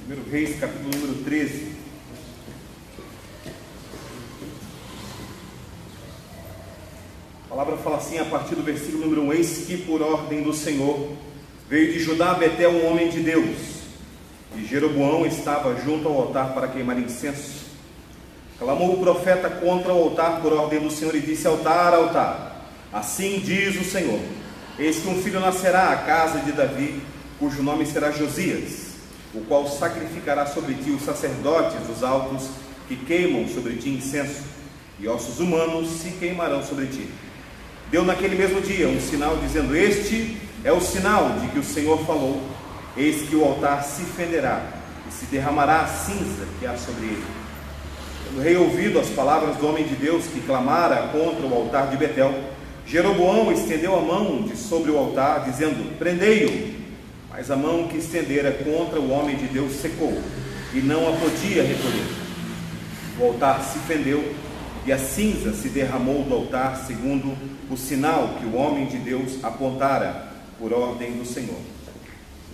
1 Reis, capítulo número 13. A palavra fala assim, a partir do versículo número 1: Eis que por ordem do Senhor veio de Judá a Betel um homem de Deus, e Jeroboão estava junto ao altar para queimar incenso. Clamou o profeta contra o altar por ordem do Senhor e disse: altar, altar, assim diz o Senhor, eis que um filho nascerá à casa de Davi, cujo nome será Josias, o qual sacrificará sobre ti os sacerdotes dos altos que queimam sobre ti incenso, e ossos humanos se queimarão sobre ti. Deu naquele mesmo dia um sinal, dizendo: este é o sinal de que o Senhor falou, eis que o altar se fenderá e se derramará a cinza que há sobre ele. Tendo o rei ouvido as palavras do homem de Deus que clamara contra o altar de Betel, Jeroboão estendeu a mão de sobre o altar, dizendo: prendei-o. Mas a mão que estendera contra o homem de Deus secou, e não a podia recolher. O altar se fendeu, e a cinza se derramou do altar, segundo o sinal que o homem de Deus apontara por ordem do Senhor.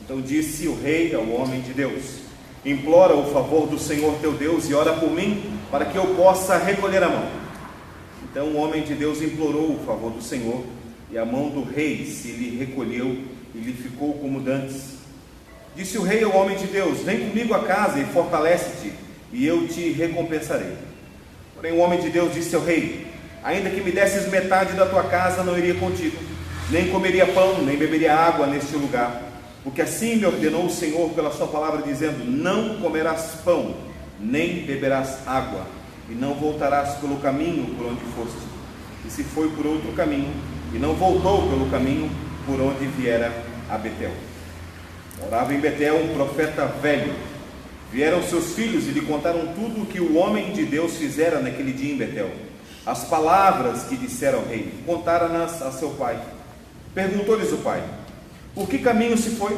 Então disse o rei ao homem de Deus: implora o favor do Senhor teu Deus e ora por mim, para que eu possa recolher a mão. Então o homem de Deus implorou o favor do Senhor, e a mão do rei se lhe recolheu, e lhe ficou como dantes. Disse o rei ao homem de Deus: vem comigo a casa e fortalece-te, e eu te recompensarei. Porém o homem de Deus disse ao rei: ainda que me desses metade da tua casa, não iria contigo, nem comeria pão, nem beberia água neste lugar, porque assim me ordenou o Senhor pela sua palavra, dizendo: não comerás pão, nem beberás água, e não voltarás pelo caminho por onde foste. E se foi por outro caminho, e não voltou pelo caminho por onde viera a Betel. Morava em Betel um profeta velho. Vieram seus filhos e lhe contaram tudo o que o homem de Deus fizera naquele dia em Betel, as palavras que dissera ao rei, contaram-nas a seu pai. Perguntou-lhes o pai: por que caminho se foi?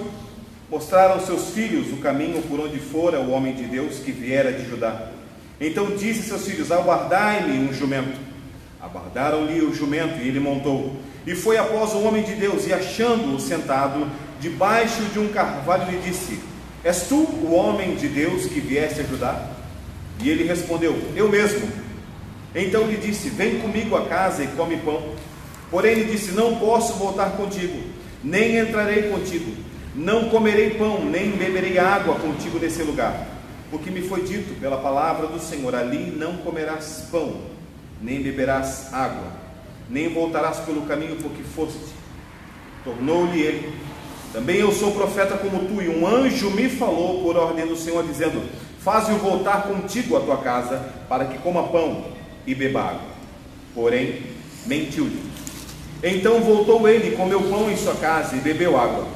Mostraram seus filhos o caminho por onde fora o homem de Deus que viera de Judá. Então disse a seus filhos: aguardai-me um jumento. Aguardaram-lhe o jumento, e ele montou, e foi após o homem de Deus, e achando-o sentado debaixo de um carvalho, lhe disse: és tu o homem de Deus que vieste a Judá? E ele respondeu: eu mesmo. Então lhe disse: vem comigo a casa e come pão. Porém lhe disse: não posso voltar contigo, nem entrarei contigo, não comerei pão, nem beberei água contigo nesse lugar, porque me foi dito pela palavra do Senhor: ali não comerás pão, nem beberás água, nem voltarás pelo caminho por que foste. Tornou-lhe ele: também eu sou profeta como tu, e um anjo me falou por ordem do Senhor, dizendo: faze-o voltar contigo à tua casa, para que coma pão e beba água. Porém mentiu-lhe. Então voltou ele, comeu pão em sua casa e bebeu água.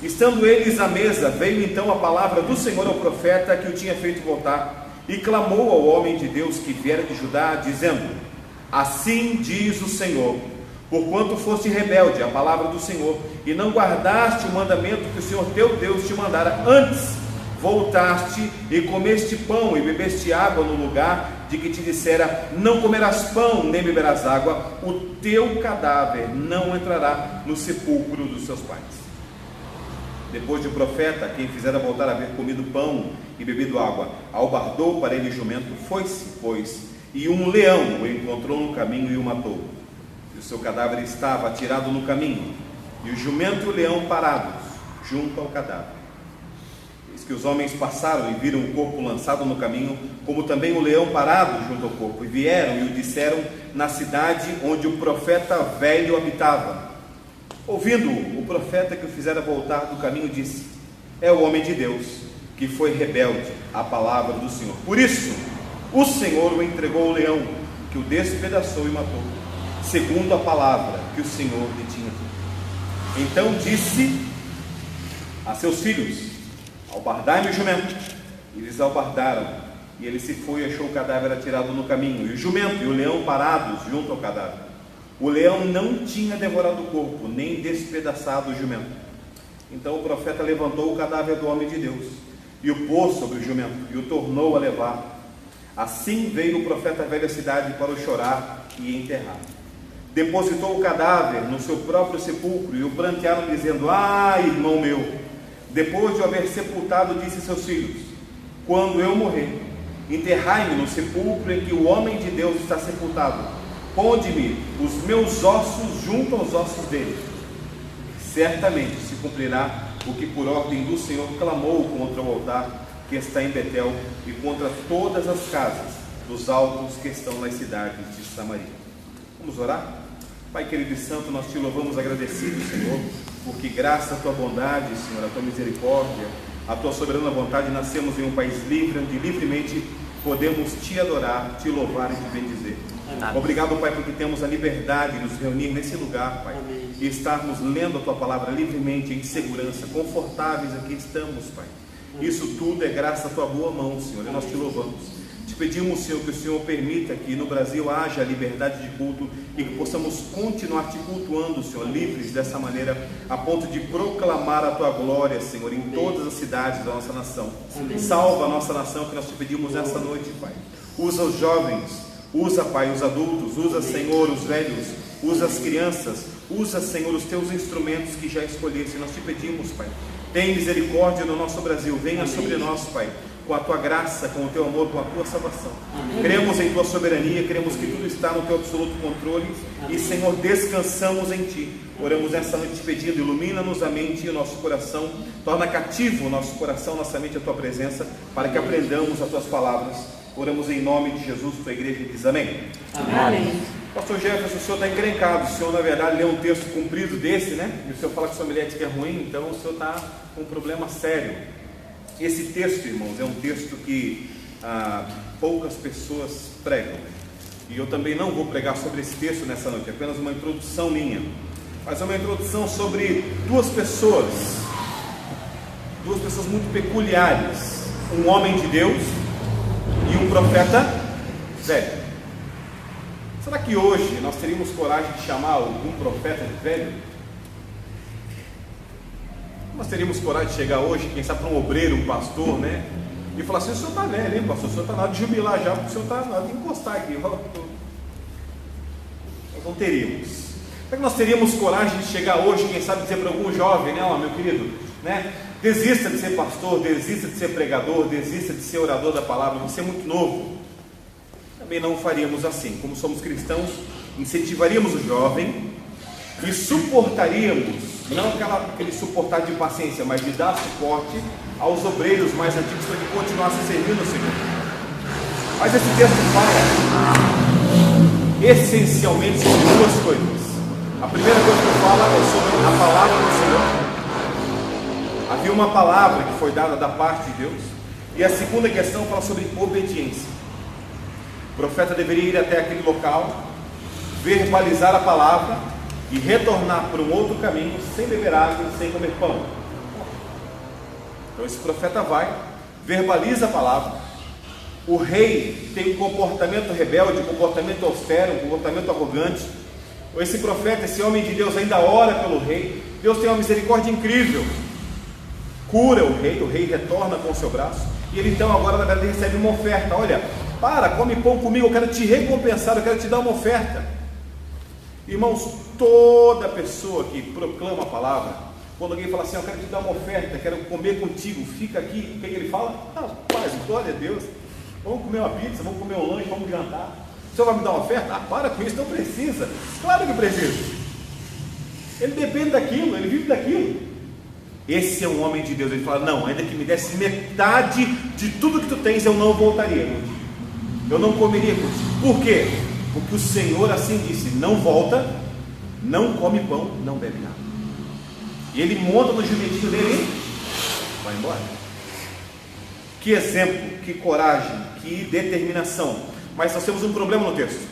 Estando eles à mesa, veio então a palavra do Senhor ao profeta que o tinha feito voltar, e clamou ao homem de Deus que viera de Judá, dizendo: assim diz o Senhor, porquanto foste rebelde à palavra do Senhor, e não guardaste o mandamento que o Senhor teu Deus te mandara, antes voltaste e comeste pão e bebeste água no lugar de que te dissera: não comerás pão nem beberás água, o teu cadáver não entrará no sepulcro dos seus pais. Depois de o profeta, quem fizera voltar a haver comido pão e bebido água, albardou para ele jumento, foi-se, pois, e um leão o encontrou no caminho e o matou. E o seu cadáver estava atirado no caminho, e o jumento e o leão parados junto ao cadáver. Eis que os homens passaram e viram o corpo lançado no caminho, como também o leão parado junto ao corpo, e vieram e o disseram na cidade onde o profeta velho habitava. Ouvindo o profeta que o fizera voltar do caminho, disse: é o homem de Deus que foi rebelde à palavra do Senhor. Por isso o Senhor o entregou ao leão, que o despedaçou e matou, segundo a palavra que o Senhor lhe tinha dito. Então disse a seus filhos: albardai-me o jumento. E eles albardaram, e ele se foi e achou o cadáver atirado no caminho, e o jumento e o leão parados junto ao cadáver. O leão não tinha devorado o corpo, nem despedaçado o jumento. Então o profeta levantou o cadáver do homem de Deus, e o pôs sobre o jumento, e o tornou a levar. Assim veio o profeta velho à cidade para o chorar e enterrar. Depositou o cadáver no seu próprio sepulcro, e o prantearam, dizendo: ah, irmão meu, depois de o haver sepultado, disse a seus filhos: quando eu morrer, enterrai-me no sepulcro em que o homem de Deus está sepultado. Ponde-me os meus ossos junto aos ossos dele. Certamente se cumprirá o que por ordem do Senhor clamou contra o altar que está em Betel e contra todas as casas dos altos que estão nas cidades de Samaria. Vamos orar? Pai querido e santo, nós te louvamos agradecidos, Senhor, porque graças à tua bondade, Senhor, à tua misericórdia, à tua soberana vontade, nascemos em um país livre, onde livremente podemos te adorar, te louvar e te bendizer. Amém. Obrigado, Pai, porque temos a liberdade de nos reunir nesse lugar, Pai. Amém. E estarmos lendo a tua palavra livremente, em segurança, confortáveis aqui estamos, Pai. Amém. Isso tudo é graças à tua boa mão, Senhor, e nós te louvamos. Te pedimos, Senhor, que o Senhor permita que no Brasil haja liberdade de culto e que possamos continuar te cultuando, Senhor, livres dessa maneira, a ponto de proclamar a tua glória, Senhor, em todas as cidades da nossa nação. Amém. Salva a nossa nação, que nós te pedimos nessa noite, Pai. Usa os jovens, usa, Pai, os adultos, usa, Senhor, os velhos, usa as crianças, usa, Senhor, os teus instrumentos que já escolheste. Nós te pedimos, Pai, tem misericórdia no nosso Brasil, venha Amém. Sobre nós, Pai, com a tua graça, com o teu amor, com a tua salvação. Amém. Cremos em tua soberania, cremos que tudo está no teu absoluto controle. Amém. E, Senhor, descansamos em ti. Oramos nessa noite pedindo: ilumina-nos a mente e o nosso coração, torna cativo o nosso coração, nossa mente, a tua presença, para que aprendamos as tuas palavras. Oramos em nome de Jesus, tua igreja diz amém. Amém. Pastor Jefferson, o senhor está encrencado. O senhor, na verdade, lê um texto comprido desse, né? E o senhor fala que sua mulher diz que é ruim, então o senhor está com um problema sério. Esse texto, irmãos, é um texto que poucas pessoas pregam. E eu também não vou pregar sobre esse texto nessa noite, é apenas uma introdução minha. Mas é uma introdução sobre duas pessoas muito peculiares. Um homem de Deus e um profeta velho. Será que hoje nós teríamos coragem de chamar algum profeta de velho? Nós teríamos coragem de chegar hoje, quem sabe, para um obreiro, um pastor, né? E falar assim: o senhor está velho, hein, pastor? O senhor está na hora de jubilar já, porque o senhor está na hora de encostar aqui. Nós não teríamos. Será que nós teríamos coragem de chegar hoje, quem sabe, dizer para algum jovem, né? Ó, meu querido, né? Desista de ser pastor, desista de ser pregador, desista de ser orador da palavra, você é muito novo. Também não faríamos assim. Como somos cristãos, incentivaríamos o jovem e suportaríamos, não aquele suportar de paciência, mas de dar suporte aos obreiros mais antigos para que continuassem servindo o Senhor. Mas esse texto fala essencialmente sobre duas coisas. A primeira coisa que fala é sobre a palavra do Senhor. Havia uma palavra que foi dada da parte de Deus. E a segunda questão fala sobre obediência. O profeta deveria ir até aquele local, verbalizar a palavra e retornar por um outro caminho, sem beber água e sem comer pão. Então esse profeta vai, verbaliza a palavra. O rei tem um comportamento rebelde, um comportamento austero, um comportamento arrogante. Esse profeta, esse homem de Deus, ainda ora pelo rei. Deus tem uma misericórdia incrível, cura o rei retorna com o seu braço. E ele então agora, na verdade, recebe uma oferta. Olha, come pão comigo, eu quero te recompensar, eu quero te dar uma oferta. Irmãos, toda pessoa que proclama a palavra, quando alguém fala assim: eu quero te dar uma oferta, quero comer contigo, fica aqui, o que ele fala? Paz, glória a Deus, vamos comer uma pizza, vamos comer um lanche, vamos jantar. O senhor vai me dar uma oferta? Para com isso, não precisa. Claro que precisa. Ele depende daquilo, ele vive daquilo. Esse é um homem de Deus. Ele fala: não, ainda que me desse metade de tudo que tu tens, eu não voltaria contigo, eu não comeria contigo. Por quê? Porque o Senhor assim disse: não volta, não come pão, não bebe nada. E ele monta no jumentinho dele e vai embora. Que exemplo, que coragem, que determinação. Mas nós temos um problema no texto.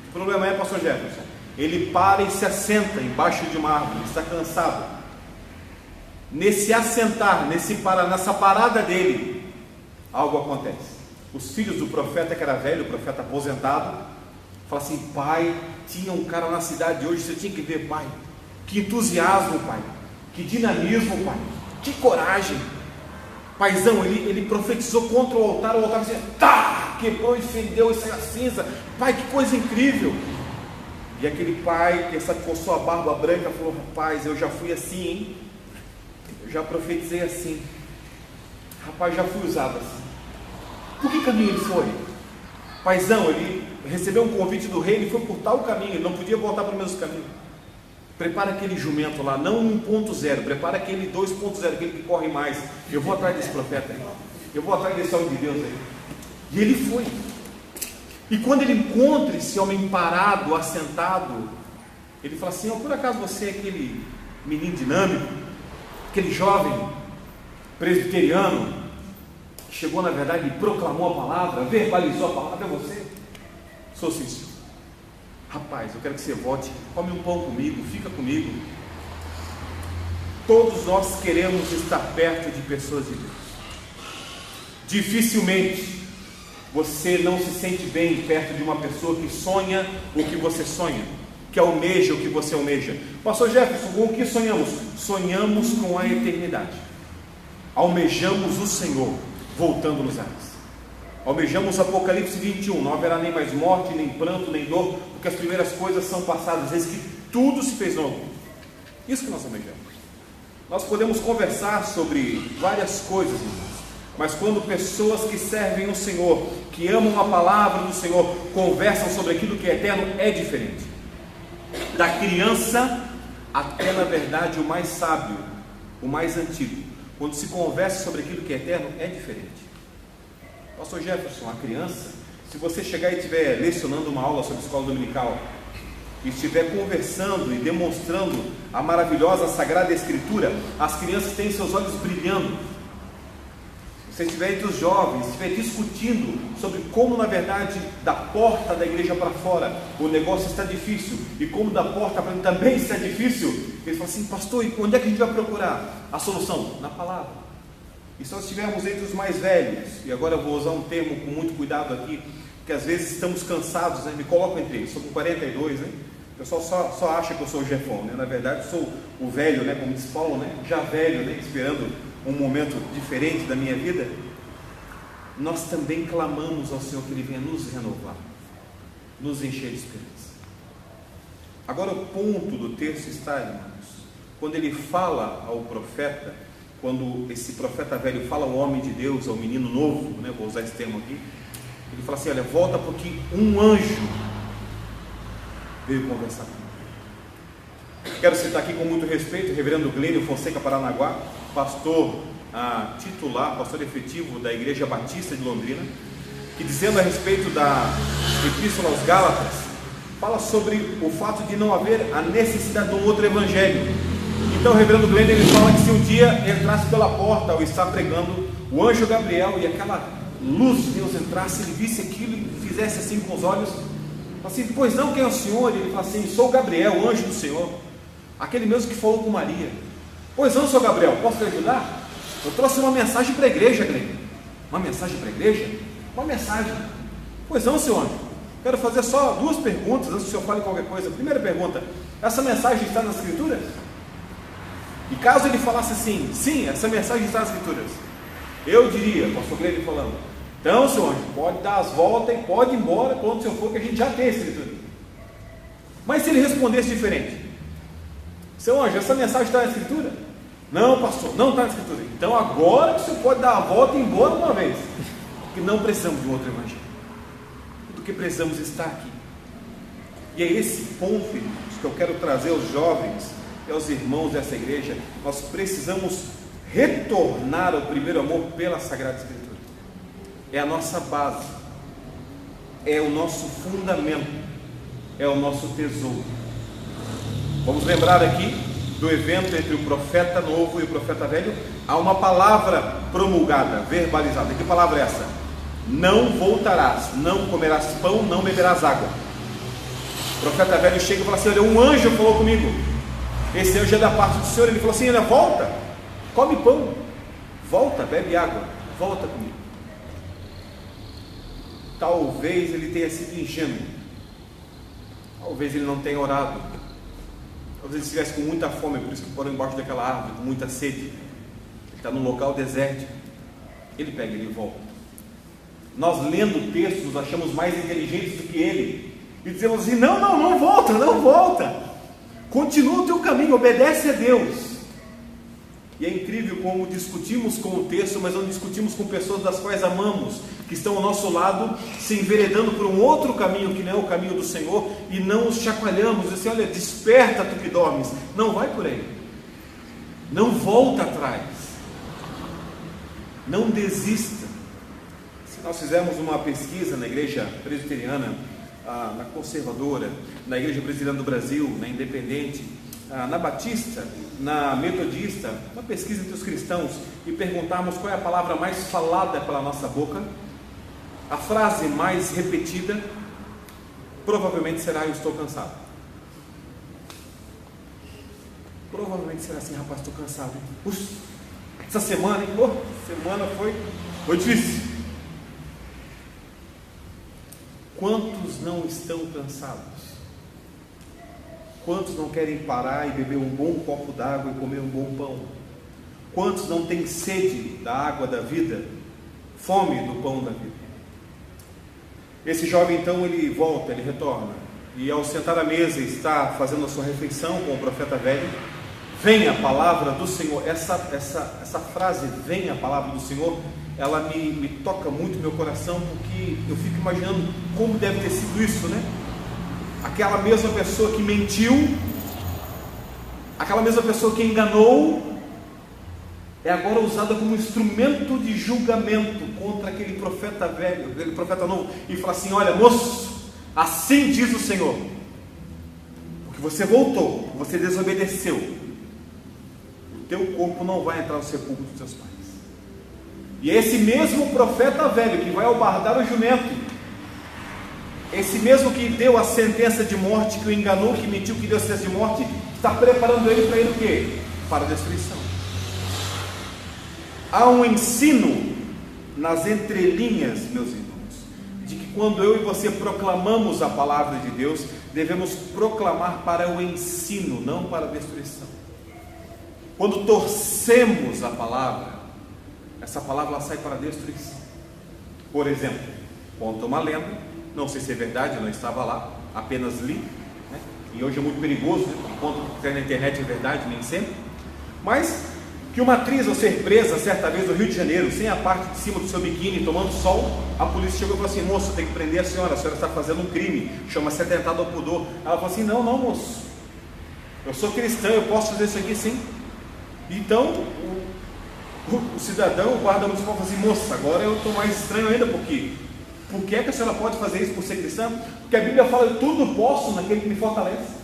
O problema é, pastor Jefferson, ele para e se assenta embaixo de uma árvore, ele está cansado. Nesse assentar, nessa parada dele, algo acontece. Os filhos do profeta, que era velho, o profeta aposentado, fala assim: pai, tinha um cara na cidade hoje, você tinha que ver, pai. Que entusiasmo, pai. Que dinamismo, pai. Que coragem. Paizão, ele profetizou contra o altar dizia: quebrou e fendeu e saiu a cinza. Pai, que coisa incrível. E aquele pai, que coçou a barba branca, falou: rapaz, eu já fui assim, hein? Eu já profetizei assim. Rapaz, já fui usado assim. Por que caminho ele foi? Paizão, ele recebeu um convite do rei, ele foi por tal caminho, ele não podia voltar para o mesmo caminho. Prepara aquele jumento lá, não 1.0, prepara aquele 2.0, aquele que corre mais. Eu vou atrás desse profeta aí, eu vou atrás desse homem de Deus aí. E ele foi. E quando ele encontra esse homem parado, assentado, ele fala assim: por acaso você é aquele menino dinâmico, aquele jovem presbiteriano, que chegou na verdade e proclamou a palavra, verbalizou a palavra? É você? Sou sim, senhor. Rapaz, eu quero que você volte, come um pão comigo, fica comigo. Todos nós queremos estar perto de pessoas de Deus. Dificilmente você não se sente bem perto de uma pessoa que sonha o que você sonha, que almeja o que você almeja. Pastor Jefferson, com o que sonhamos? Sonhamos com a eternidade. Almejamos o Senhor voltando nos ares. Almejamos Apocalipse 21, não haverá nem mais morte, nem pranto, nem dor, porque as primeiras coisas são passadas, eis que tudo se fez novo. Isso que nós almejamos. Nós podemos conversar sobre várias coisas, irmãos, mas quando pessoas que servem o Senhor, que amam a palavra do Senhor, conversam sobre aquilo que é eterno, é diferente. Da criança até, na verdade, o mais sábio, o mais antigo, quando se conversa sobre aquilo que é eterno, é diferente. Pastor Jefferson, a criança, se você chegar e estiver lecionando uma aula sobre escola dominical, e estiver conversando e demonstrando a maravilhosa Sagrada Escritura, as crianças têm seus olhos brilhando. Se você estiver entre os jovens, estiver discutindo sobre como, na verdade, da porta da igreja para fora o negócio está difícil, e como da porta para dentro também está difícil, eles falam assim: pastor, e onde é que a gente vai procurar a solução? Na palavra. E se nós estivermos entre os mais velhos, e agora eu vou usar um termo com muito cuidado aqui, que às vezes estamos cansados, né? Me coloco entre eles, sou com 42, né? O pessoal só acha que eu sou o Jefão, né? Na verdade sou o velho, né? Como diz Paulo, né? Já velho, né? Esperando um momento diferente da minha vida. Nós também clamamos ao Senhor que Ele venha nos renovar, nos encher de esperança. Agora o ponto do texto está, irmãos, quando ele fala ao profeta, quando esse profeta velho fala ao homem de Deus, ao menino novo, né? Vou usar esse termo aqui, ele fala assim: olha, volta porque um anjo veio conversar comigo. Quero citar aqui com muito respeito o reverendo Glênio Fonseca Paranaguá, pastor titular, pastor efetivo da Igreja Batista de Londrina, que, dizendo a respeito da Epístola aos Gálatas, fala sobre o fato de não haver a necessidade de um outro evangelho. Então o reverendo Glênio, ele fala que se um dia entrasse pela porta ao estar pregando, o anjo Gabriel e aquela luz de Deus entrasse, ele visse aquilo e fizesse assim com os olhos, assim: pois não, quem é o Senhor? E ele fala assim: sou Gabriel, o anjo do Senhor, aquele mesmo que falou com Maria. Pois não, sou Gabriel, posso te ajudar? Eu trouxe uma mensagem para a igreja, Glênio. Uma mensagem para a igreja? Uma mensagem. Pois não, seu anjo, quero fazer só duas perguntas antes que o senhor fale qualquer coisa. Primeira pergunta: essa mensagem está nas Escrituras? E caso ele falasse assim: sim, essa mensagem está nas Escrituras, eu diria, pastor Glênio falando: então, seu anjo, pode dar as voltas e pode ir embora quando o senhor for, que a gente já tem a Escritura. Mas se ele respondesse diferente: seu anjo, essa mensagem está na Escritura? Não, pastor, não está na Escritura. Então agora que o senhor pode dar a volta e ir embora de uma vez, porque não precisamos de um outro evangelho, porque precisamos estar aqui. E é esse ponto, irmãos, que eu quero trazer aos jovens e aos irmãos dessa igreja. Nós precisamos retornar ao primeiro amor pela Sagrada Escritura. É a nossa base, é o nosso fundamento, é o nosso tesouro. Vamos lembrar aqui do evento entre o profeta novo e o profeta velho. Há uma palavra promulgada, verbalizada. Que palavra é essa? Não voltarás, não comerás pão, não beberás água. O profeta velho chega e fala assim: olha, um anjo falou comigo, esse anjo é da parte do Senhor. Ele falou assim: olha, volta, come pão, volta, bebe água, volta comigo. Talvez ele tenha sido ingênuo, talvez ele não tenha orado, talvez ele estivesse com muita fome, por isso que parou embaixo daquela árvore, com muita sede. Ele está num local desértico. Ele pega e ele volta. Nós, lendo textos, nos achamos mais inteligentes do que ele, e dizemos assim: não volta, continua o teu caminho, obedece a Deus. E é incrível como discutimos com o texto, mas não discutimos com pessoas das quais amamos, que estão ao nosso lado, se enveredando por um outro caminho, que não é o caminho do Senhor, e não os chacoalhamos, assim, olha, desperta tu que dormes, não vai por aí, não volta atrás, não desista. Se nós fizermos uma pesquisa na igreja presbiteriana, na conservadora, na igreja presbiteriana do Brasil, na independente, na batista, na metodista, uma pesquisa entre os cristãos, e perguntarmos qual é a palavra mais falada pela nossa boca, a frase mais repetida provavelmente será: eu estou cansado. Provavelmente será assim: rapaz, estou cansado. Puxa, essa semana, hein? Semana foi difícil. Quantos não estão cansados? Quantos não querem parar e beber um bom copo d'água e comer um bom pão? Quantos não têm sede da água da vida, fome do pão da vida? Esse jovem então, ele volta, ele retorna, e ao sentar à mesa está fazendo a sua refeição com o profeta velho. Vem a palavra do Senhor. Essa frase, vem a palavra do Senhor, ela me toca muito meu coração, porque eu fico imaginando como deve ter sido isso, né? Aquela mesma pessoa que mentiu, aquela mesma pessoa que enganou, é agora usada como instrumento de julgamento contra aquele profeta velho, aquele profeta novo, e fala assim: olha, moço, assim diz o Senhor, porque você voltou, você desobedeceu, o teu corpo não vai entrar no sepulcro dos teus pais. E é esse mesmo profeta velho que vai albardar o jumento, esse mesmo que deu a sentença de morte, que o enganou, que mentiu, que deu a sentença de morte, está preparando ele para ir o quê? Para a destruição. Há um ensino nas entrelinhas, meus irmãos, de que quando eu e você proclamamos a palavra de Deus, devemos proclamar para o ensino, não para a destruição. Quando torcemos a palavra, essa palavra ela sai para a destruição. Por exemplo, conta uma lenda, não sei se é verdade, eu não estava lá, apenas li, né? E hoje é muito perigoso, né? Enquanto o que tem na internet é verdade, nem sempre. Mas que uma atriz, ao ser presa certa vez no Rio de Janeiro, sem a parte de cima do seu biquíni, tomando sol, a polícia chegou e falou assim: moço, tem que prender a senhora está fazendo um crime, chama-se atentado ao pudor. Ela falou assim: não, moço, eu sou cristã, eu posso fazer isso aqui sim. Então o cidadão, o guarda municipal falou assim: moça, agora eu estou mais estranho ainda, porque por que a senhora pode fazer isso por ser cristã? Porque a Bíblia fala: eu tudo posso naquele que me fortalece.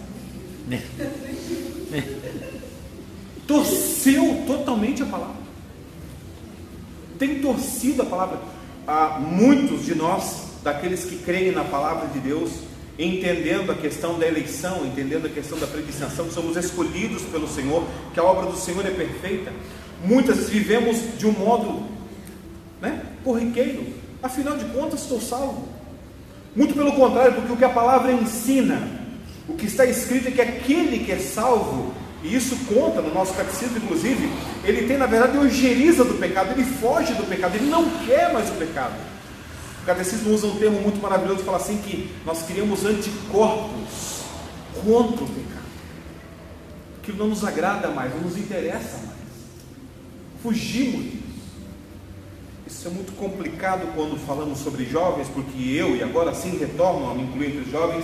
Torceu totalmente a palavra, tem torcido a palavra. Há muitos de nós, daqueles que creem na palavra de Deus, entendendo a questão da eleição, entendendo a questão da predestinação, que somos escolhidos pelo Senhor, que a obra do Senhor é perfeita, muitas vezes vivemos de um modo, né, corriqueiro. Afinal de contas, estou salvo. Muito pelo contrário, porque o que a palavra ensina, o que está escrito é que aquele que é salvo, e isso conta no nosso catecismo, inclusive, ele tem na verdade ojeriza do pecado, ele foge do pecado, ele não quer mais o pecado. O catecismo usa um termo muito maravilhoso, fala assim que nós criamos anticorpos contra o pecado. Aquilo não nos agrada mais, não nos interessa mais. Fugimos disso. Isso é muito complicado quando falamos sobre jovens, porque eu, e agora sim retorno a me incluir entre os jovens,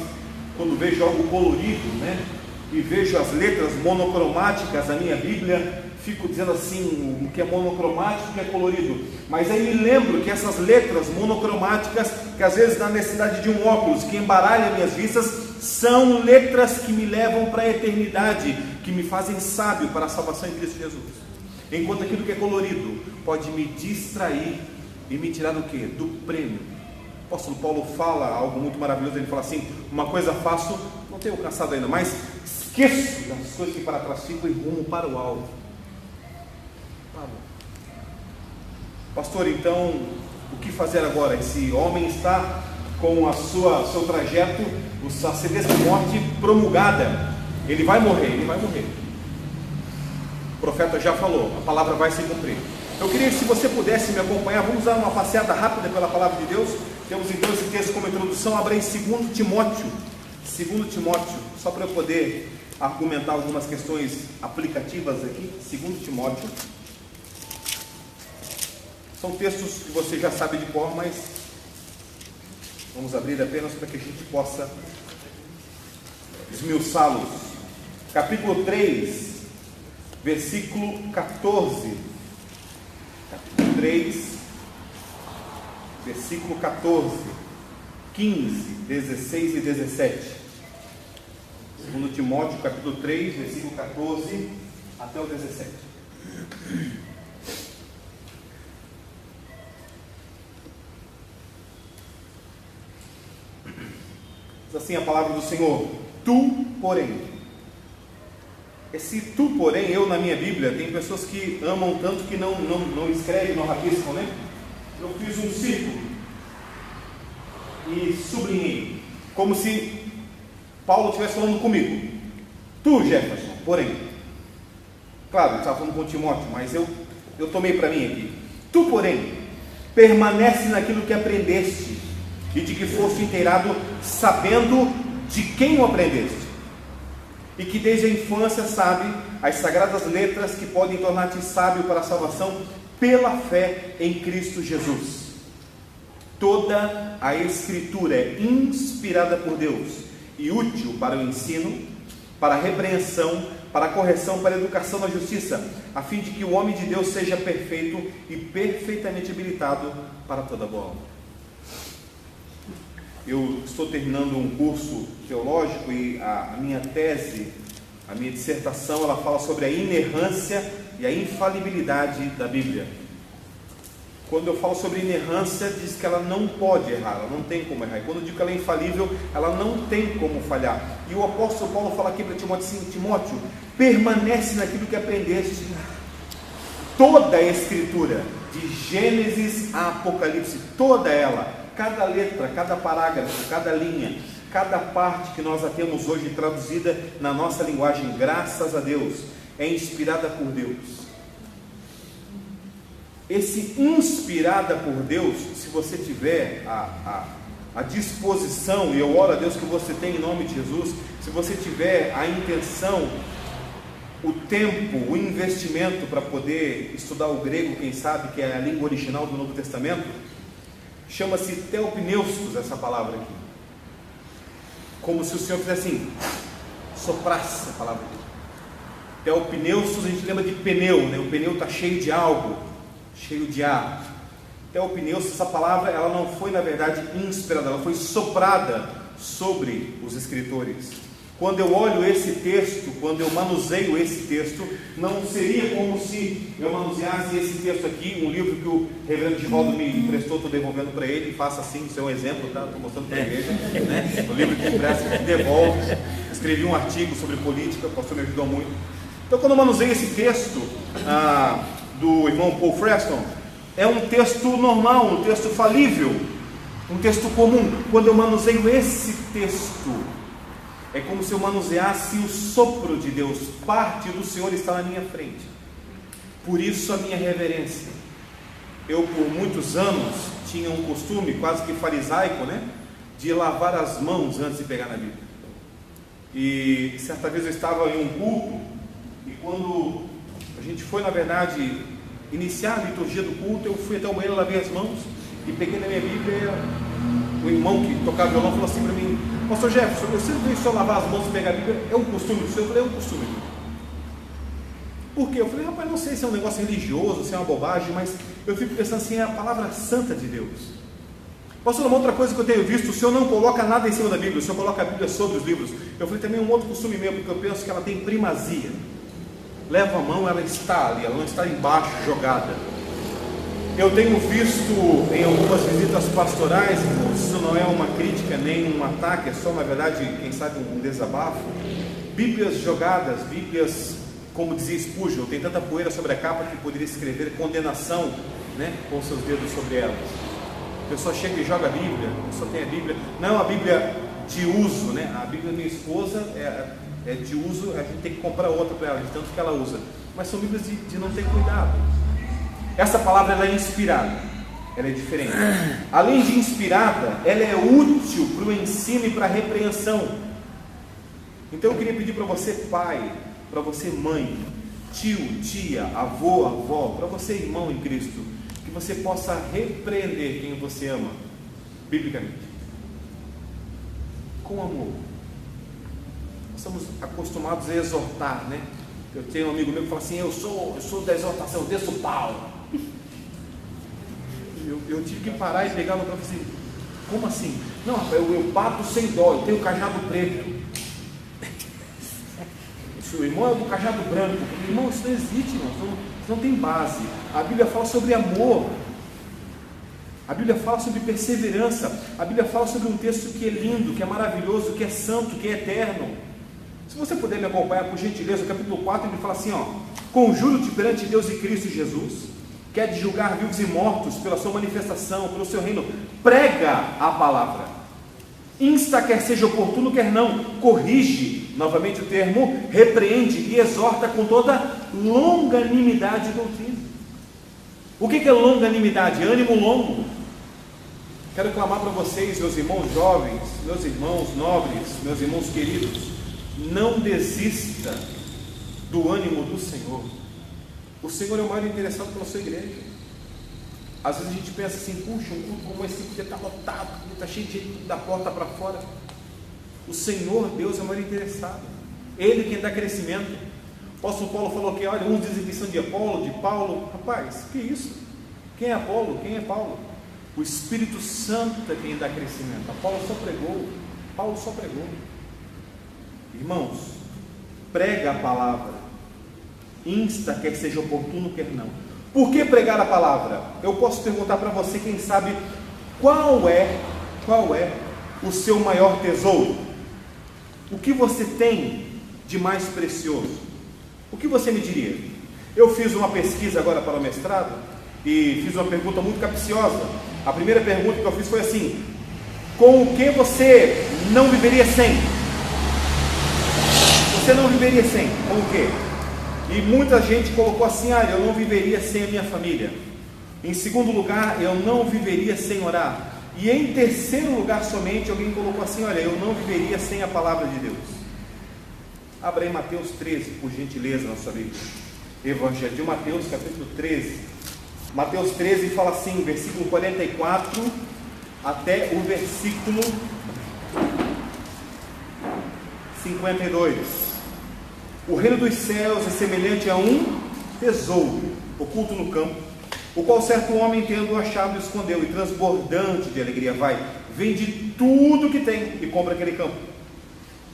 quando vejo algo colorido, né? E vejo as letras monocromáticas da minha Bíblia, fico dizendo assim, o que é monocromático, o que é colorido. Mas aí me lembro que essas letras monocromáticas, que às vezes dá necessidade de um óculos, que embaralha minhas vistas, são letras que me levam para a eternidade, que me fazem sábio para a salvação em Cristo Jesus. Enquanto aquilo que é colorido pode me distrair e me tirar do quê? Do prêmio. O apóstolo Paulo fala algo muito maravilhoso, ele fala assim: uma coisa faço, não tenho alcançado ainda, mas esqueço das coisas que para trás ficam e rumo para o alvo. Pastor, então, o que fazer agora? Esse homem está com seu trajeto, a sentença de morte promulgada. Ele vai morrer, O profeta já falou, a palavra vai se cumprir. Eu queria que, se você pudesse me acompanhar, vamos dar uma passeada rápida pela palavra de Deus. Temos então esse texto como introdução. Abra em 2 Timóteo, só para eu poder argumentar algumas questões aplicativas aqui. 2 Timóteo. São textos que você já sabe de cor, mas vamos abrir apenas para que a gente possa esmiuçá-los. Capítulo 3, versículo 14. Capítulo 3, versículo 14, 15, 16 e 17. 2 Timóteo, capítulo 3, versículo 14 até o 17. Diz assim a palavra do Senhor: tu, porém. Esse tu, porém, eu na minha Bíblia, tem pessoas que amam tanto que não escrevem, não rabiscam, né? Eu fiz um círculo e sublinhei, como se Paulo estivesse falando comigo. Tu, Jefferson, porém. Claro, ele estava falando com Timóteo, mas eu tomei para mim aqui. Tu, porém, permanece naquilo que aprendeste e de que foste inteirado, sabendo de quem o aprendeste, e que desde a infância sabe as sagradas letras que podem tornar-te sábio para a salvação pela fé em Cristo Jesus. Toda a Escritura é inspirada por Deus e útil para o ensino, para a repreensão, para a correção, para a educação na justiça, a fim de que o homem de Deus seja perfeito e perfeitamente habilitado para toda boa obra. Eu estou terminando um curso teológico e a minha tese, a minha dissertação, ela fala sobre a inerrância e a infalibilidade da Bíblia. Quando eu falo sobre inerrância, diz que ela não pode errar, ela não tem como errar. E quando eu digo que ela é infalível, ela não tem como falhar. E o apóstolo Paulo fala aqui para Timóteo assim: Timóteo, permanece naquilo que aprendeste. Toda a Escritura, de Gênesis a Apocalipse, toda ela, cada letra, cada parágrafo, cada linha, cada parte que nós a temos hoje traduzida na nossa linguagem, graças a Deus, é inspirada por Deus. Esse inspirada por Deus, se você tiver a disposição, e eu oro a Deus que você tem em nome de Jesus, se você tiver a intenção, o tempo, o investimento para poder estudar o grego, quem sabe, que é a língua original do Novo Testamento, chama-se teopneustos essa palavra aqui. Como se o Senhor fizesse assim, soprasse a palavra dele. Teopneustos, a gente lembra de pneu, né? O pneu está cheio de algo, cheio de ar. Teopneustos, essa palavra, ela não foi na verdade inspirada, ela foi soprada sobre os escritores. Quando eu olho esse texto, quando eu manuseio esse texto, não seria como se eu manuseasse esse texto aqui, um livro que o reverendo Givaldo me emprestou, estou devolvendo para ele, faça assim, isso é um exemplo, tá? Estou mostrando para a igreja, né? O livro que empresta, que devolve. Escrevi um artigo sobre política, o pastor me ajudou muito. Então, quando eu manuseio esse texto do irmão Paul Freston, é um texto normal, um texto falível, um texto comum. Quando eu manuseio esse texto, é como se eu manuseasse o sopro de Deus, parte do Senhor está na minha frente. Por isso a minha reverência. Eu por muitos anos tinha um costume, quase que farisaico, né, de lavar as mãos antes de pegar na Bíblia. E certa vez eu estava em um culto, e quando a gente foi, na verdade, iniciar a liturgia do culto, eu fui até o banheiro, lavei as mãos, e peguei na minha Bíblia. O irmão que tocava violão falou assim para mim: Pastor Jefferson, você veio só lavar as mãos e pegar a Bíblia? É um costume do senhor? Eu falei: é um costume. Por quê? Eu falei: rapaz, não sei se é um negócio religioso, se é uma bobagem, mas eu fico pensando assim, é a palavra santa de Deus. Pastor, uma outra coisa que eu tenho visto, o senhor não coloca nada em cima da Bíblia, o senhor coloca a Bíblia sobre os livros. Eu falei: também é um outro costume meu, porque eu penso que ela tem primazia. Leva a mão, ela está ali, ela não está embaixo, jogada. Eu tenho visto em algumas visitas pastorais, isso não é uma crítica nem um ataque, é só, na verdade, quem sabe um desabafo, Bíblias jogadas, Bíblias, como dizia Spurgeon, tem tanta poeira sobre a capa que poderia escrever condenação, né, com seus dedos sobre elas. A pessoa chega e joga a Bíblia, só tem a Bíblia, não é uma Bíblia de uso, né? A Bíblia da minha esposa é de uso, a gente tem que comprar outra para ela, de tanto que ela usa, mas são Bíblias de não ter cuidado. Essa palavra, ela é inspirada, ela é diferente. Além de inspirada, ela é útil para o ensino e para a repreensão. Então eu queria pedir para você, pai, para você, mãe, tio, tia, avô, avó, para você, irmão em Cristo, que você possa repreender quem você ama, biblicamente, com amor. Nós somos acostumados a exortar, né? Eu tenho um amigo meu que fala assim: eu sou da exortação, eu desço o pau. Eu tive que parar e pegar no próprio assim: como assim? Não, eu bato sem dó, eu tenho cajado preto. O irmão é do cajado branco. Irmão, isso não existe, isso não tem base. A Bíblia fala sobre amor, a Bíblia fala sobre perseverança, a Bíblia fala sobre um texto que é lindo, que é maravilhoso, que é santo, que é eterno. Se você puder me acompanhar, por gentileza, o capítulo 4, ele fala assim: conjuro-te perante Deus e Cristo Jesus, que é de julgar vivos e mortos pela sua manifestação, pelo seu reino, prega a palavra, insta, quer seja oportuno, quer não, corrige, novamente o termo, repreende e exorta com toda longanimidade e doutrina. O que é longanimidade? Ânimo longo. Quero clamar para vocês, meus irmãos jovens, meus irmãos nobres, meus irmãos queridos: não desista do ânimo do Senhor. O Senhor é o maior interessado pela sua igreja. Às vezes a gente pensa assim: puxa, um culto como esse podia estar lotado, podia estar cheio de gente da porta para fora. O Senhor, Deus, é o maior interessado. Ele quem dá crescimento. O apóstolo Paulo falou que, olha, uns dizem que são de Apolo, de Paulo. Rapaz, que isso? Quem é Apolo? Quem é Paulo? O Espírito Santo é quem dá crescimento. Apolo só pregou, Paulo só pregou. Irmãos, prega a palavra, insta, quer seja oportuno, quer não. Por que pregar a palavra? Eu posso perguntar para você, quem sabe, qual é o seu maior tesouro? O que você tem de mais precioso? O que você me diria? Eu fiz uma pesquisa agora para o mestrado e fiz uma pergunta muito capciosa. A primeira pergunta que eu fiz foi assim: com o que você não viveria sem? Você não viveria sem, com o quê? E muita gente colocou assim: eu não viveria sem a minha família. Em segundo lugar, eu não viveria sem orar. E em terceiro lugar somente, alguém colocou assim: olha, eu não viveria sem a palavra de Deus. Abra aí Mateus 13, por gentileza, na sua Bíblia. Evangelho de Mateus, capítulo 13. Mateus 13 fala assim, versículo 44 até o versículo 52. O reino dos céus é semelhante a um tesouro oculto no campo, o qual certo homem, tendo achado, escondeu, e transbordante de alegria vai, vende tudo que tem e compra aquele campo.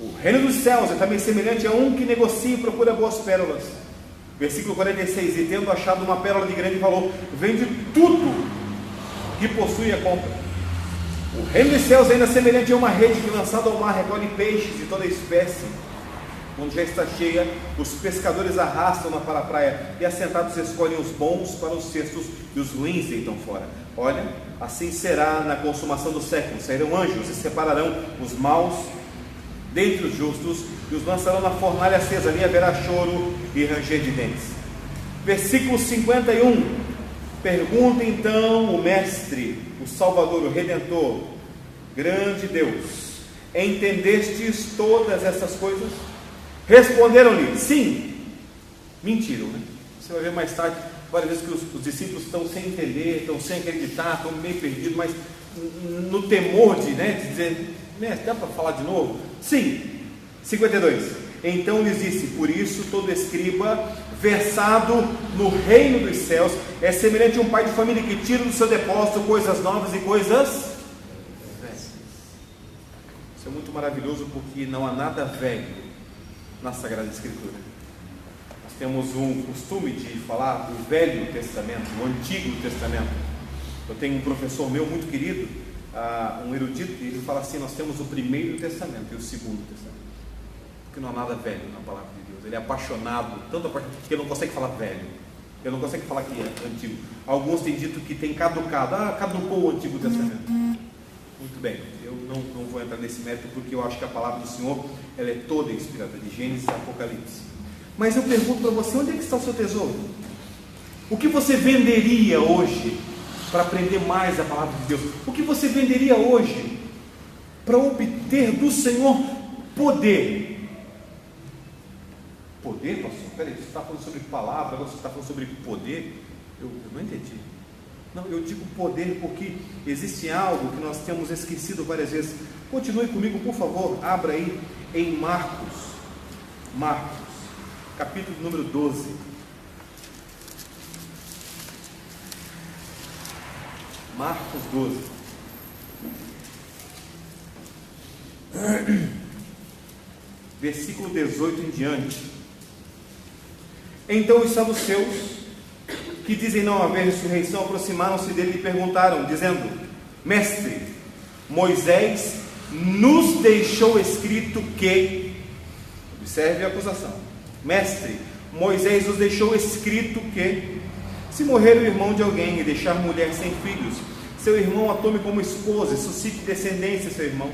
O reino dos céus é também semelhante a um que negocia e procura boas pérolas. Versículo 46, e tendo achado uma pérola de grande valor, vende tudo que possui e a compra. O reino dos céus ainda é semelhante a uma rede que, lançada ao mar, recolhe peixes de toda espécie. Quando já está cheia, os pescadores arrastam-na para a praia, e assentados escolhem os bons para os cestos, e os ruins deitam fora. Olha, assim será na consumação do século. Sairão anjos e separarão os maus dentre os justos, e os lançarão na fornalha acesa. Ali haverá choro e ranger de dentes. Versículo 51. Pergunta então o Mestre, o Salvador, o Redentor: grande Deus, entendestes todas essas coisas? Responderam-lhe: sim. Mentiram, né? Você vai ver mais tarde várias vezes que os discípulos estão sem entender, estão sem acreditar, estão meio perdidos, mas no temor de dizer: mestre, dá para falar de novo? Sim. 52. Então lhes disse: por isso todo escriba versado no reino dos céus é semelhante a um pai de família que tira do seu depósito coisas novas e coisas velhas. Isso é muito maravilhoso, porque não há nada velho na Sagrada Escritura. Nós temos um costume de falar do Velho Testamento, o Antigo Testamento. Eu tenho um professor meu muito querido, um erudito, e ele fala assim: nós temos o Primeiro Testamento e o Segundo Testamento, porque não há nada velho na palavra de Deus. Ele é apaixonado, tanto apaixonado que ele não consegue falar velho, ele não consegue falar que é antigo. Alguns têm dito que tem caducado, caducou o Antigo Testamento. Muito bem, eu não vou entrar nesse mérito, porque eu acho que a palavra do Senhor, ela é toda inspirada, de Gênesis a Apocalipse. Mas eu pergunto para você: onde é que está o seu tesouro? O que você venderia hoje para aprender mais a palavra de Deus? O que você venderia hoje para obter do Senhor poder Poder, pastor? Peraí, você está falando sobre palavra, agora você está falando sobre poder? Eu não entendi. Não, eu digo poder porque existe algo que nós temos esquecido várias vezes. Continue comigo, por favor, abra aí em Marcos, capítulo número 12. Marcos 12. Versículo 18 em diante. Então os saduceus, que dizem não haver ressurreição, aproximaram-se dele e perguntaram, dizendo: Mestre, Moisés nos deixou escrito que... Observe a acusação. Mestre, Moisés nos deixou escrito que, se morrer o irmão de alguém e deixar mulher sem filhos, seu irmão a tome como esposa e suscite descendência a seu irmão.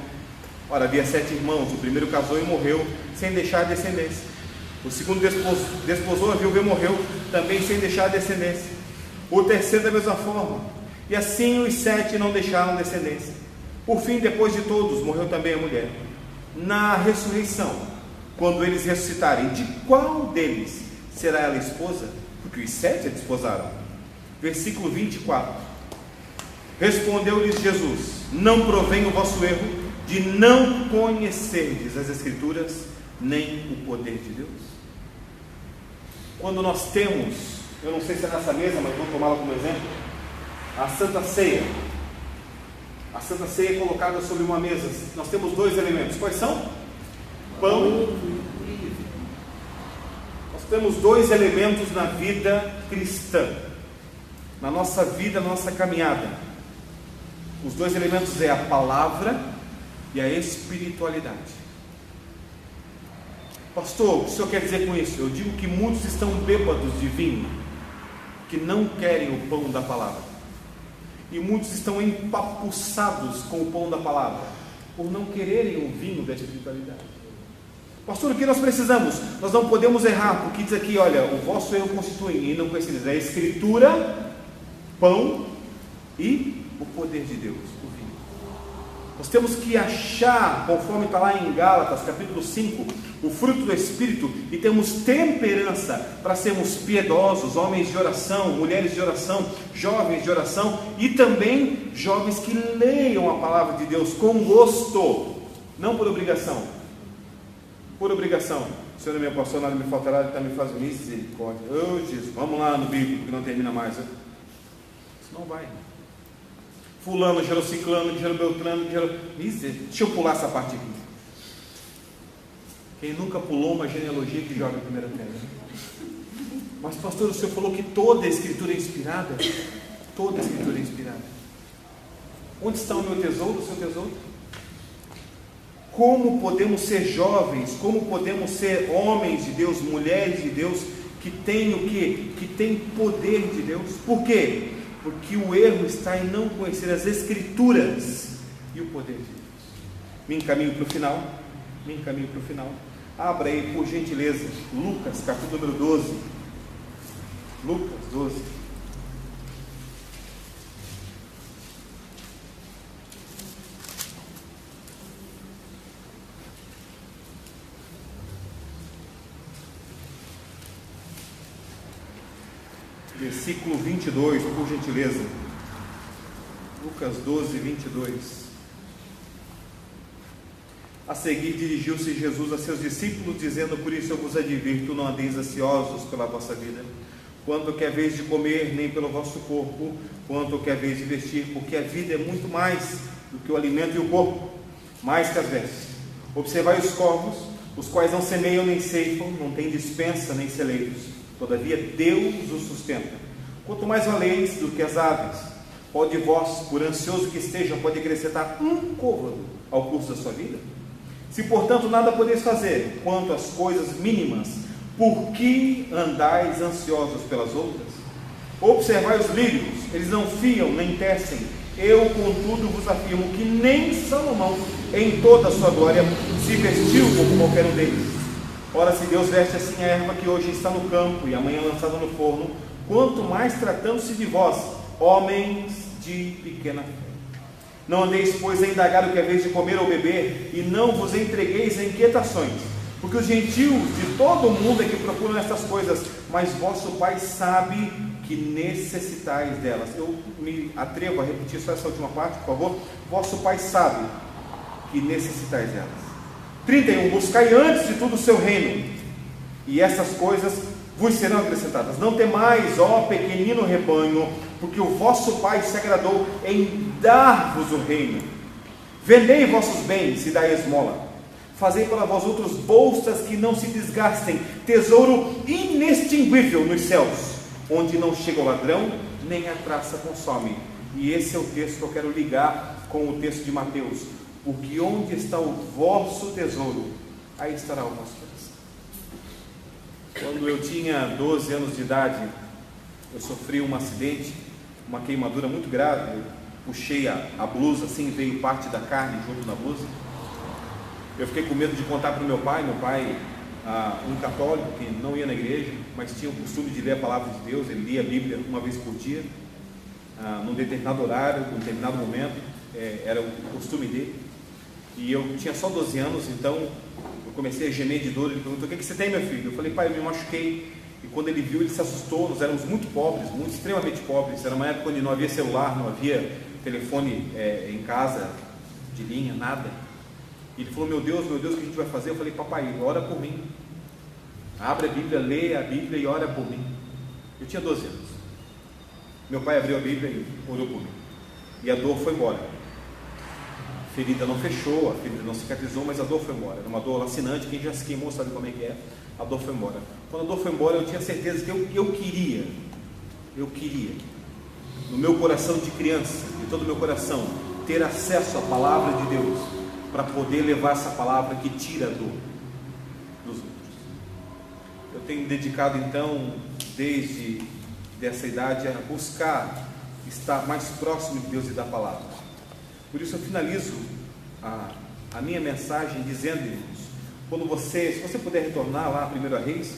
Ora, havia 7 irmãos, o primeiro casou e morreu sem deixar descendência. O segundo desposou, a viúva e morreu também sem deixar descendência. O terceiro da mesma forma. E assim os 7 não deixaram descendência. Por fim, depois de todos, morreu também a mulher. Na ressurreição, quando eles ressuscitarem, de qual deles será ela esposa? Porque os 7 a desposaram. Versículo 24. Respondeu-lhes Jesus: não provém o vosso erro de não conhecerdes as Escrituras, nem o poder de Deus. Quando nós temos, eu não sei se é nessa mesa, mas vou tomá-la como exemplo, a Santa Ceia. A Santa Ceia é colocada sobre uma mesa. Nós temos 2 elementos. Quais são? Pão e vinho. Nós temos 2 elementos na vida cristã, na nossa vida, na nossa caminhada. Os 2 elementos é a palavra e a espiritualidade. Pastor, o que o senhor quer dizer com isso? Eu digo que muitos estão bêbados de vinho, que não querem o pão da palavra, e muitos estão empapuçados com o pão da palavra, por não quererem o vinho da espiritualidade. Pastor, o que nós precisamos? Nós não podemos errar, porque diz aqui, olha, o vosso erro constitui, e não conheceis a Escritura, pão e o poder de Deus, o vinho. Nós temos que achar, conforme está lá em Gálatas, capítulo 5, o fruto do Espírito, e temos temperança para sermos piedosos, homens de oração, mulheres de oração, jovens de oração, e também jovens que leiam a palavra de Deus com gosto, não por obrigação. Por obrigação. O Senhor é meu pastor, nada me faltará, Ele está me fazendo misericórdia. Oh Jesus, vamos lá no bíblico, que não termina mais. Isso não vai. Fulano gerou ciclano, gerou beltrano, gerou... Deixa eu pular essa parte aqui. Quem nunca pulou uma genealogia que joga a primeira pedra? Mas pastor, o senhor falou que toda a Escritura é inspirada? Toda a Escritura é inspirada. Onde está o meu tesouro, o seu tesouro? Como podemos ser jovens, como podemos ser homens de Deus, mulheres de Deus, que têm o quê? Que têm poder de Deus. Por quê? Porque o erro está em não conhecer as Escrituras e o poder de Deus. Me encaminho para o final. Abra aí, por gentileza, Lucas, capítulo número 12. Lucas 12. Versículo 22, por gentileza. Lucas 12, 22. A seguir dirigiu-se Jesus a seus discípulos, dizendo: por isso eu vos advirto, não andeis ansiosos pela vossa vida, quanto que haveis de comer, nem pelo vosso corpo, quanto que haveis de vestir, porque a vida é muito mais do que o alimento e o corpo, mais que as vestes. Observai os corvos, os quais não semeiam nem ceifam, não têm despensa nem celeiros, todavia Deus os sustenta. Quanto mais valeis do que as aves, pode vós, por ansioso que estejam, pode acrescentar um côvado ao curso da sua vida? Se portanto nada podeis fazer quanto às coisas mínimas, por que andais ansiosos pelas outras? Observai os lírios, eles não fiam nem tecem, eu contudo vos afirmo que nem Salomão em toda a sua glória se vestiu como qualquer um deles. Ora, se Deus veste assim a erva que hoje está no campo e amanhã lançada no forno, quanto mais tratando-se de vós, homens de pequena fé. Não andeis, pois, a indagar o que é vez de comer ou beber, e não vos entregueis a inquietações, porque os gentios de todo o mundo é que procuram essas coisas, mas vosso Pai sabe que necessitais delas. Eu me atrevo a repetir só essa última parte, por favor. Vosso Pai sabe que necessitais delas. 31. Buscai antes de tudo o seu reino, e essas coisas vos serão acrescentadas. Não temais, ó pequenino rebanho, porque o vosso Pai se agradou em dar-vos o reino. Vendei vossos bens e dai esmola. Fazei para vós outros bolsas que não se desgastem, tesouro inextinguível nos céus, onde não chega o ladrão, nem a traça consome. E esse é o texto que eu quero ligar com o texto de Mateus. Porque onde está o vosso tesouro, aí estará o vosso coração. Quando eu tinha 12 anos de idade, eu sofri um acidente, uma queimadura muito grave. Eu puxei a blusa, assim, veio parte da carne junto na blusa. Eu fiquei com medo de contar para o meu pai, um católico que não ia na igreja, mas tinha o costume de ler a palavra de Deus. Ele lia a Bíblia uma vez por dia, num determinado horário, num determinado momento, era o costume dele. E eu tinha só 12 anos, então eu comecei a gemer de dor. Ele perguntou: o que você tem, meu filho? Eu falei: pai, eu me machuquei. E quando ele viu, ele se assustou. Nós éramos muito pobres, extremamente pobres. Era uma época onde não havia celular, não havia telefone em casa, de linha, nada. E ele falou: meu Deus, o que a gente vai fazer? Eu falei: papai, ora por mim. Abre a Bíblia, lê a Bíblia e ora por mim. Eu tinha 12 anos. Meu pai abriu a Bíblia e orou por mim. E a dor foi embora. A ferida não fechou, a ferida não cicatrizou, mas a dor foi embora. Era uma dor lacinante, quem já se queimou sabe como é que é. A dor foi embora. Quando a dor foi embora, eu tinha certeza que eu queria, no meu coração de criança, de todo o meu coração, ter acesso à palavra de Deus, para poder levar essa palavra que tira a dor dos outros. Eu tenho dedicado então, desde dessa idade, a buscar estar mais próximo de Deus e da palavra. Por isso eu finalizo a minha mensagem dizendo, irmãos, se você puder retornar lá a 1 Reis,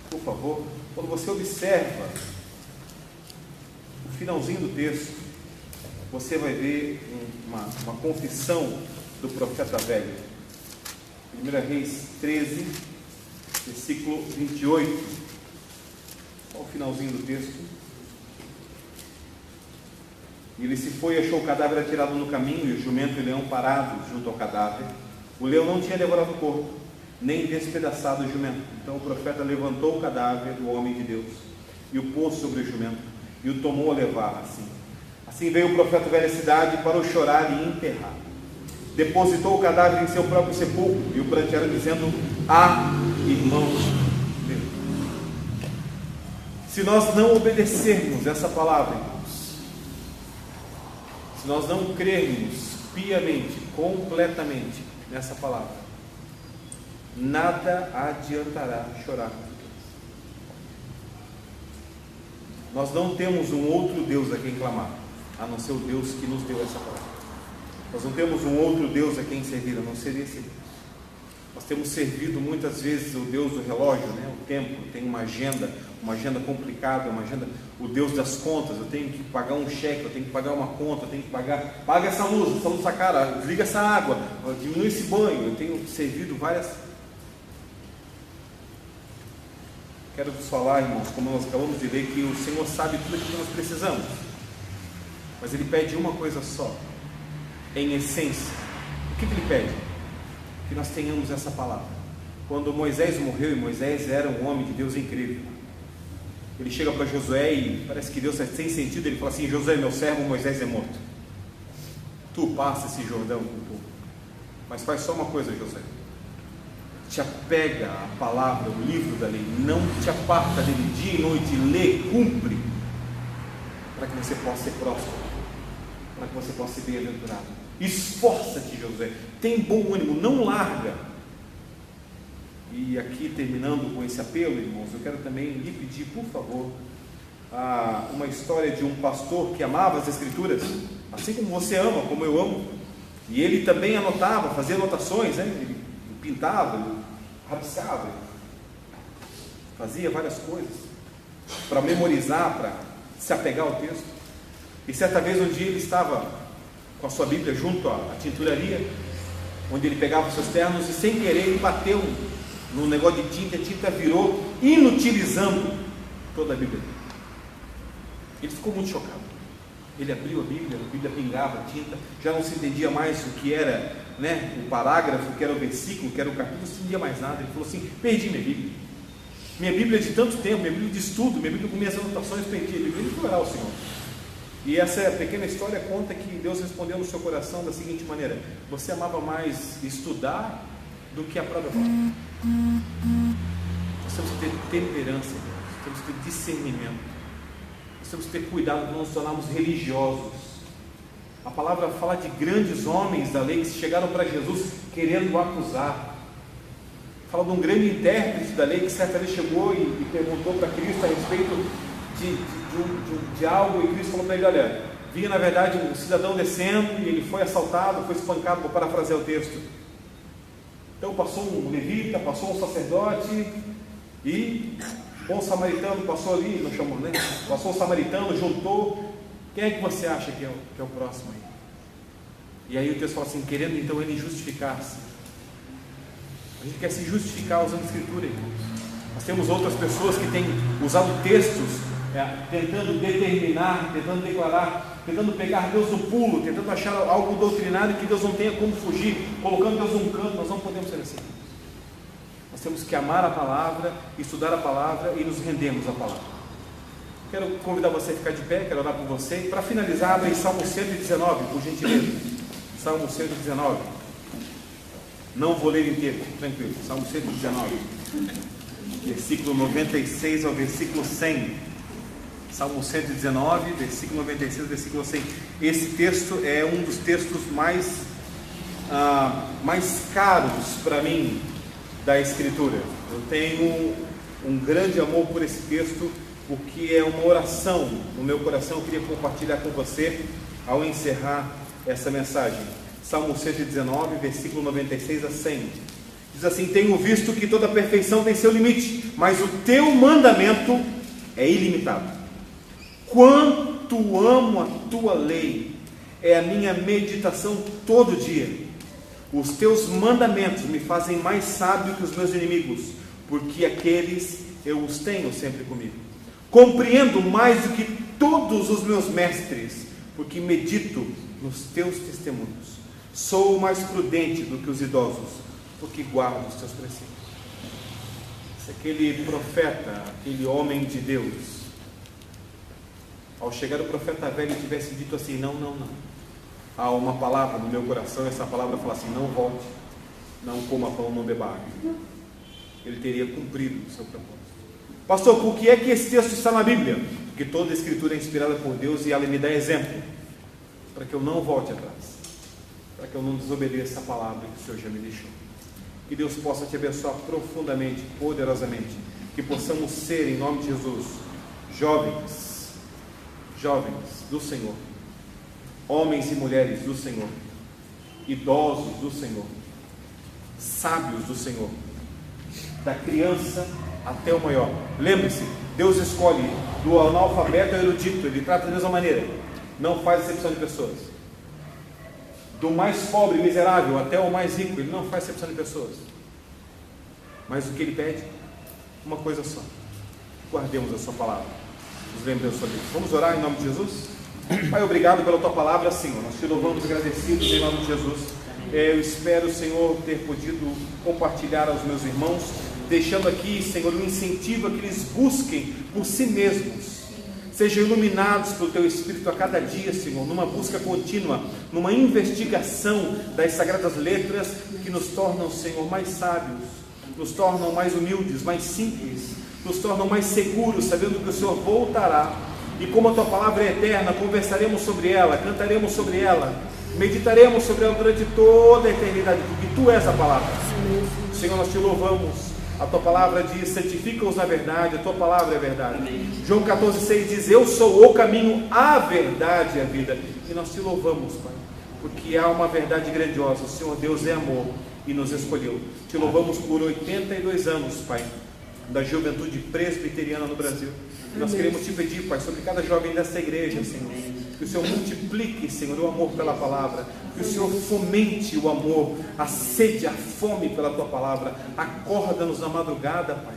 por favor, quando você observa o finalzinho do texto, você vai ver uma confissão do profeta velho. 1 Reis 13, versículo 28. Olha o finalzinho do texto. Ele se foi e achou o cadáver atirado no caminho, e o jumento e o leão parados junto ao cadáver. O leão não tinha devorado o corpo, nem despedaçado o jumento. Então o profeta levantou o cadáver do homem de Deus e o pôs sobre o jumento, e o tomou a levar. Assim veio o profeta velho à cidade para o chorar e enterrar. Depositou o cadáver em seu próprio sepulcro, e o prantearam, dizendo: irmãos meus. Se nós não obedecermos essa palavra, irmãos, se nós não crermos piamente, completamente nessa palavra, nada adiantará chorar. Nós não temos um outro Deus a quem clamar, a não ser o Deus que nos deu essa palavra. Nós não temos um outro Deus a quem servir, a não ser esse Deus. Nós temos servido muitas vezes o Deus do relógio, o tempo. Tem uma agenda complicada, o Deus das contas. Eu tenho que pagar um cheque, eu tenho que pagar uma conta, eu tenho que paga essa luz está cara, desliga essa água, diminui esse banho. Eu tenho servido várias. Quero vos falar, irmãos, como nós acabamos de ler, que o Senhor sabe tudo aquilo que nós precisamos, mas Ele pede uma coisa só, em essência. O que Ele pede? Que nós tenhamos essa palavra. Quando Moisés morreu, e Moisés era um homem de Deus incrível, ele chega para Josué e parece que Deus é sem sentido. Ele fala assim: Josué, meu servo, Moisés é morto. Tu passa esse Jordão com o povo, mas faz só uma coisa, Josué: te apega à palavra, o livro da lei, não te aparta dele dia e noite, lê, cumpre, para que você possa ser próspero, para que você possa ser bem-aventurado. Esforça-te, Josué, tem bom ânimo, não larga. E aqui, terminando com esse apelo, irmãos, eu quero também lhe pedir, por favor, uma história de um pastor que amava as Escrituras, assim como você ama, como eu amo. E ele também anotava, fazia anotações, ele pintava, ele rabiscava, ele fazia várias coisas para memorizar, para se apegar ao texto. E certa vez, um dia, ele estava com a sua Bíblia junto à tinturaria, onde ele pegava os seus ternos, e sem querer ele bateu no negócio de tinta, a tinta virou, inutilizando toda a Bíblia. Ele ficou muito chocado. Ele abriu a Bíblia pingava tinta, já não se entendia mais o que era, né, o parágrafo, o que era o versículo, o que era o capítulo, não se entendia mais nada. Ele falou assim: perdi minha Bíblia. Minha Bíblia de tanto tempo, minha Bíblia de estudo, minha Bíblia com minhas anotações, perdi a Bíblia. Ele foi orar ao Senhor. E essa pequena história conta que Deus respondeu no seu coração da seguinte maneira: você amava mais estudar do que a própria palavra. Nós temos que ter temperança, nós temos que ter discernimento. Nós temos que ter cuidado de não nos tornarmos religiosos. A palavra fala de grandes homens da lei que chegaram para Jesus querendo o acusar. Fala de um grande intérprete da lei que certa vez chegou e perguntou para Cristo a respeito de algo, e Cristo falou para ele: olha, vinha na verdade um cidadão descendo e ele foi assaltado, foi espancado, vou parafrasear o texto. Então passou um levita, passou um sacerdote e bom samaritano passou ali, não chamou, né? Passou o samaritano, juntou. Quem é que você acha que é o próximo aí? E aí o texto fala assim: querendo então ele justificar-se. A gente quer se justificar usando a Escritura, irmãos. Nós temos outras pessoas que têm usado textos, tentando determinar, tentando declarar, tentando pegar Deus no pulo, tentando achar algo doutrinário que Deus não tenha como fugir, colocando Deus num canto. Nós não podemos ser assim. Nós temos que amar a palavra, estudar a palavra e nos rendermos à palavra. Quero convidar você a ficar de pé, quero orar por você. E para finalizar, abra em Salmo 119, por gentileza. Salmo 119. Não vou ler inteiro, tranquilo. Salmo 119, versículo 96 ao versículo 100. Salmo 119, versículo 96 ao versículo 100. Esse texto é um dos textos mais caros para mim da Escritura. Eu tenho um grande amor por esse texto, porque é uma oração no meu coração. Eu queria compartilhar com você ao encerrar essa mensagem. Salmo 119, versículo 96 a 100. Diz assim: tenho visto que toda perfeição tem seu limite, mas o teu mandamento é ilimitado. Quanto amo a tua lei, é a minha meditação todo dia. Os teus mandamentos me fazem mais sábio que os meus inimigos, porque aqueles eu os tenho sempre comigo. Compreendo mais do que todos os meus mestres, porque medito nos teus testemunhos. Sou mais prudente do que os idosos, porque guardo os teus princípios. Se aquele profeta, aquele homem de Deus, ao chegar o profeta velho, tivesse dito assim: não, há uma palavra no meu coração, essa palavra fala assim: não volte, não coma pão, não beba água, ele teria cumprido o seu propósito. Pastor, por que é que esse texto está na Bíblia? Porque toda a Escritura é inspirada por Deus e ela me dá exemplo, para que eu não volte atrás, para que eu não desobedeça a palavra que o Senhor já me deixou. Que Deus possa te abençoar profundamente, poderosamente, que possamos ser, em nome de Jesus, jovens do Senhor, homens e mulheres do Senhor, idosos do Senhor, sábios do Senhor, da criança até o maior. Lembre-se, Deus escolhe do analfabeto ao erudito, Ele trata da mesma maneira, não faz exceção de pessoas. Do mais pobre e miserável até o mais rico, Ele não faz exceção de pessoas. Mas o que Ele pede? Uma coisa só: guardemos a sua palavra, nos lembremos sobre isso. Vamos orar em nome de Jesus? Pai, obrigado pela tua palavra, Senhor. Nós te louvamos agradecidos em nome de Jesus. Eu espero, Senhor, ter podido compartilhar aos meus irmãos, deixando aqui, Senhor, um incentivo a que eles busquem por si mesmos, sejam iluminados pelo Teu Espírito a cada dia, Senhor, numa busca contínua, numa investigação das Sagradas Letras que nos tornam, Senhor, mais sábios, nos tornam mais humildes, mais simples, nos tornam mais seguros, sabendo que o Senhor voltará. E como a Tua palavra é eterna, conversaremos sobre ela, cantaremos sobre ela, meditaremos sobre ela durante toda a eternidade, porque Tu és a palavra. Senhor, nós Te louvamos. A Tua palavra diz: santifica-os na verdade, a Tua palavra é a verdade. Amém. João 14,6 diz: eu sou o caminho, a verdade e a vida. E nós Te louvamos, Pai, porque há uma verdade grandiosa: o Senhor Deus é amor e nos escolheu. Te louvamos por 82 anos, Pai, da juventude presbiteriana no Brasil. Nós queremos Te pedir, Pai, sobre cada jovem dessa igreja, Senhor, Que o Senhor multiplique, Senhor, o amor pela palavra. Que o Senhor fomente o amor, a sede, a fome pela tua palavra. Acorda-nos na madrugada, Pai.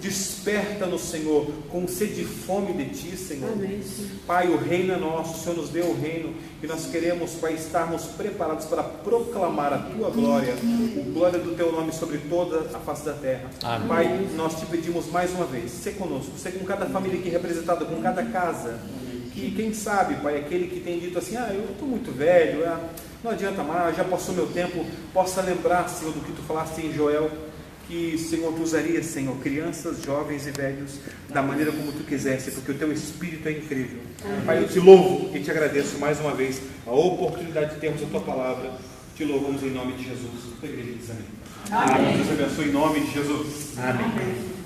Desperta-nos, Senhor, com sede e fome de Ti, Senhor. Amém. Pai, o reino é nosso, o Senhor nos deu o reino, e nós queremos, Pai, estarmos preparados para proclamar a Tua glória, a glória do Teu nome sobre toda a face da terra. Amém. Pai, nós Te pedimos mais uma vez, sê conosco, sê com cada família aqui representada, com cada casa, que quem sabe, Pai, aquele que tem dito assim, eu estou muito velho, não adianta mais, já passou meu tempo, possa lembrar, Senhor, do que Tu falaste em Joel, que, Senhor, Tu usarias, Senhor, crianças, jovens e velhos, da maneira como Tu quisesse, porque o Teu Espírito é incrível. Pai, eu Te louvo e Te agradeço mais uma vez a oportunidade de termos a Tua palavra. Te louvamos em nome de Jesus. A igreja diz amém. Amém. Deus abençoe em nome de Jesus. Amém.